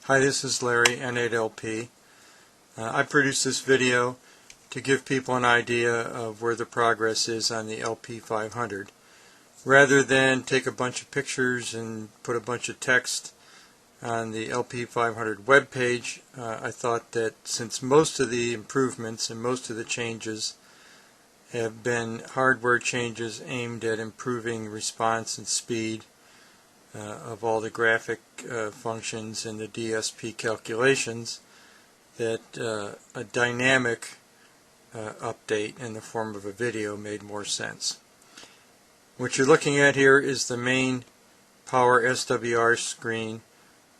Hi, this is Larry, N8LP. I produced this video to give people an idea of where the progress is on the LP-500. Rather than take a bunch of pictures and put a bunch of text on the LP-500 web page, I thought that since most of the improvements and most of the changes have been hardware changes aimed at improving response and speed of all the graphic functions and the DSP calculations, that a dynamic update in the form of a video made more sense. What you're looking at here is the main power SWR screen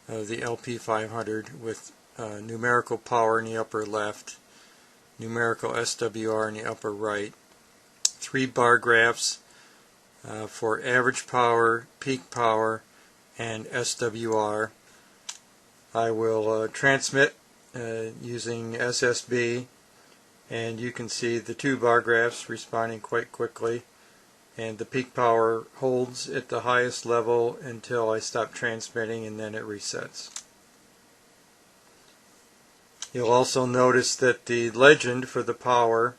of the LP-500 with numerical power in the upper left, numerical SWR in the upper right, 3 bar graphs for average power, peak power, and SWR. I will transmit using SSB, and you can see the 2 bar graphs responding quite quickly, and the peak power holds at the highest level until I stop transmitting, and then it resets. You'll also notice that the legend for the power,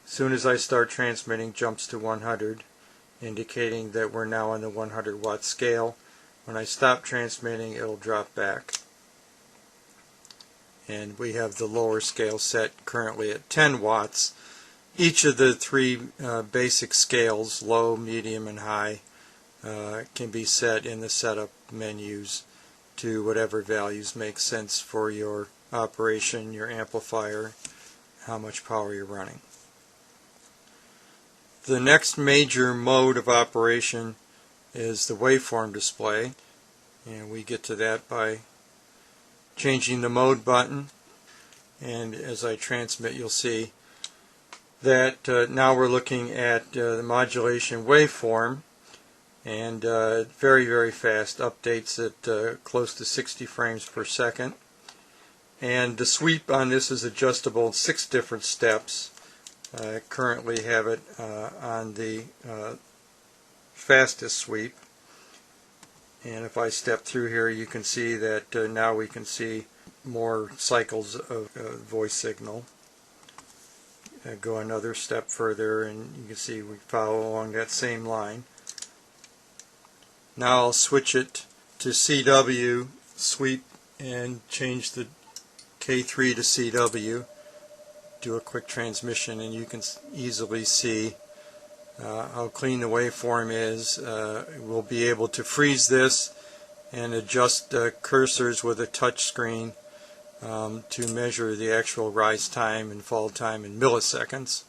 as soon as I start transmitting, jumps to 100, indicating that we're now on the 100 watt scale. When I stop transmitting, it'll drop back. And we have the lower scale set currently at 10 watts. Each of the 3 basic scales, low, medium, and high, can be set in the setup menus to whatever values make sense for your operation, your amplifier, how much power you're running. The next major mode of operation is the waveform display, and we get to that by changing the mode button. And as I transmit, you'll see that now we're looking at the modulation waveform, and very, very fast updates at close to 60 frames per second. And the sweep on this is adjustable in 6 different steps. I currently have it on the fastest sweep, and if I step through here, you can see that now we can see more cycles of voice signal. Go another step further, and you can see we follow along that same line. Now I'll switch it to CW sweep and change the K3 to CW. Do a quick transmission, and you can easily see how clean the waveform is. We'll be able to freeze this and adjust cursors with a touch screen to measure the actual rise time and fall time in milliseconds.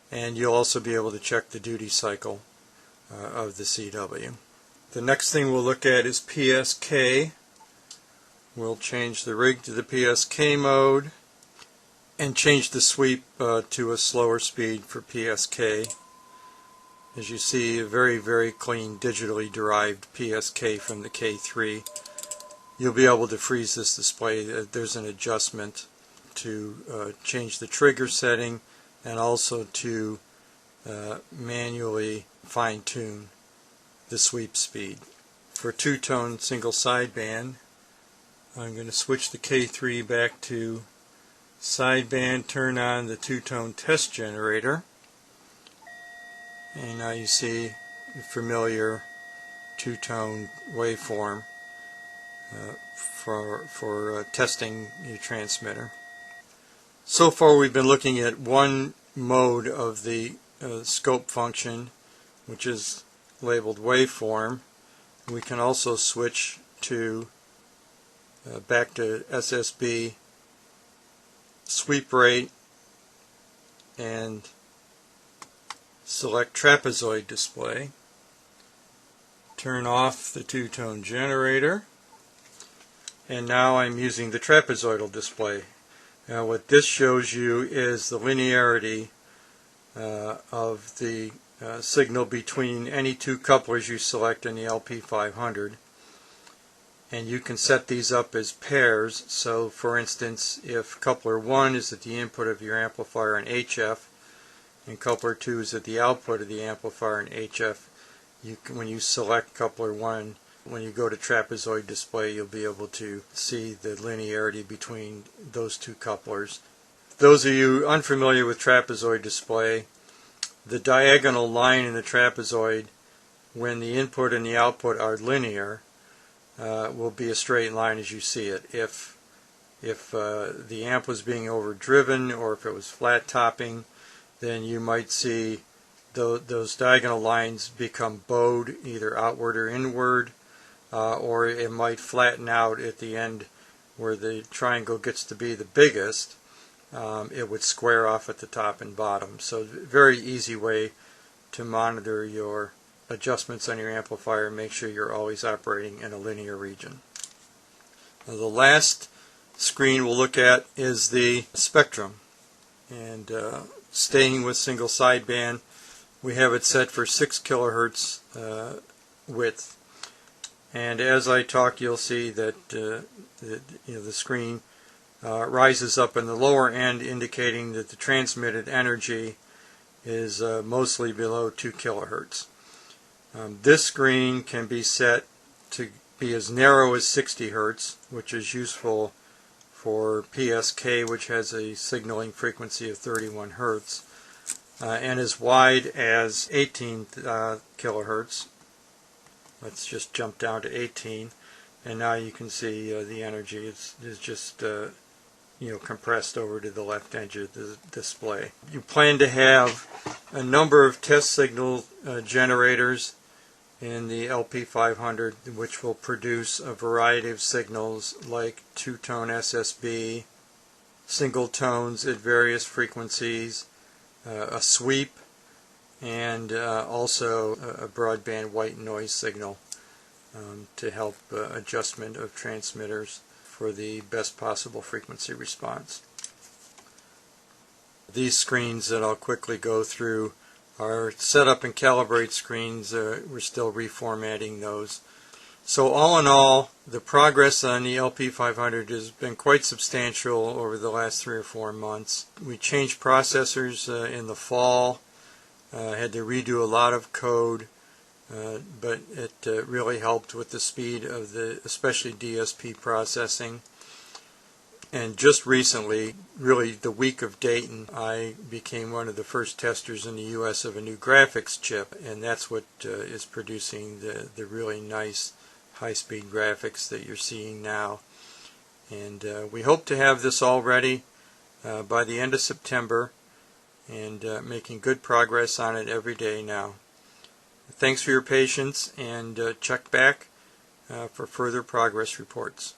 And you'll also be able to check the duty cycle of the CW. The next thing we'll look at is PSK. We'll change the rig to the PSK mode and change the sweep to a slower speed for PSK. As you see, a very, very clean digitally derived PSK from the K3. You'll be able to freeze this display. There's an adjustment to change the trigger setting and also to manually fine-tune the sweep speed. For two-tone single sideband, I'm going to switch the K3 back to sideband, turn on the two-tone test generator, and now you see the familiar two-tone waveform for testing your transmitter. So far we've been looking at one mode of the scope function, which is labeled waveform. We can also switch to back to SSB sweep rate and select Trapezoid Display. Turn off the two-tone generator, and now I'm using the Trapezoidal Display. Now what this shows you is the linearity of the signal between any 2 couplers you select in the LP-500. And you can set these up as pairs. So for instance, if coupler 1 is at the input of your amplifier in HF and coupler 2 is at the output of the amplifier in HF, when you select coupler 1, When you go to Trapezoid Display, you'll be able to see the linearity between those two couplers. Those of you unfamiliar with Trapezoid Display, the diagonal line in the trapezoid, when the input and the output are linear, will be a straight line as you see it. If the amp was being overdriven, or if it was flat topping, then you might see those diagonal lines become bowed either outward or inward, or it might flatten out at the end where the triangle gets to be the biggest. It would square off at the top and bottom. So very easy way to monitor your adjustments on your amplifier and make sure you're always operating in a linear region. Now, the last screen we'll look at is the spectrum. And staying with single sideband, we have it set for 6 kilohertz width. And as I talk, you'll see that the screen rises up in the lower end, indicating that the transmitted energy is mostly below 2 kilohertz. This screen can be set to be as narrow as 60 hertz, which is useful for PSK, which has a signaling frequency of 31 hertz, and as wide as 18 kilohertz. Let's just jump down to 18, and now you can see the energy is just compressed over to the left edge of the display. You plan to have a number of test signal generators in the LP-500, which will produce a variety of signals like two-tone SSB, single tones at various frequencies, a sweep, and also a broadband white noise signal to help adjustment of transmitters for the best possible frequency response. These screens that I'll quickly go through are setup and calibrate screens. We're still reformatting those. So all in all, the progress on the LP-500 has been quite substantial over the last 3 or 4 months. We changed processors in the fall, had to redo a lot of code, but it really helped with the speed of especially DSP processing. And just recently, really the week of Dayton, I became one of the first testers in the U.S. of a new graphics chip, and that's what is producing the really nice high-speed graphics that you're seeing now. And we hope to have this all ready by the end of September, and making good progress on it every day now. Thanks for your patience, and check back for further progress reports.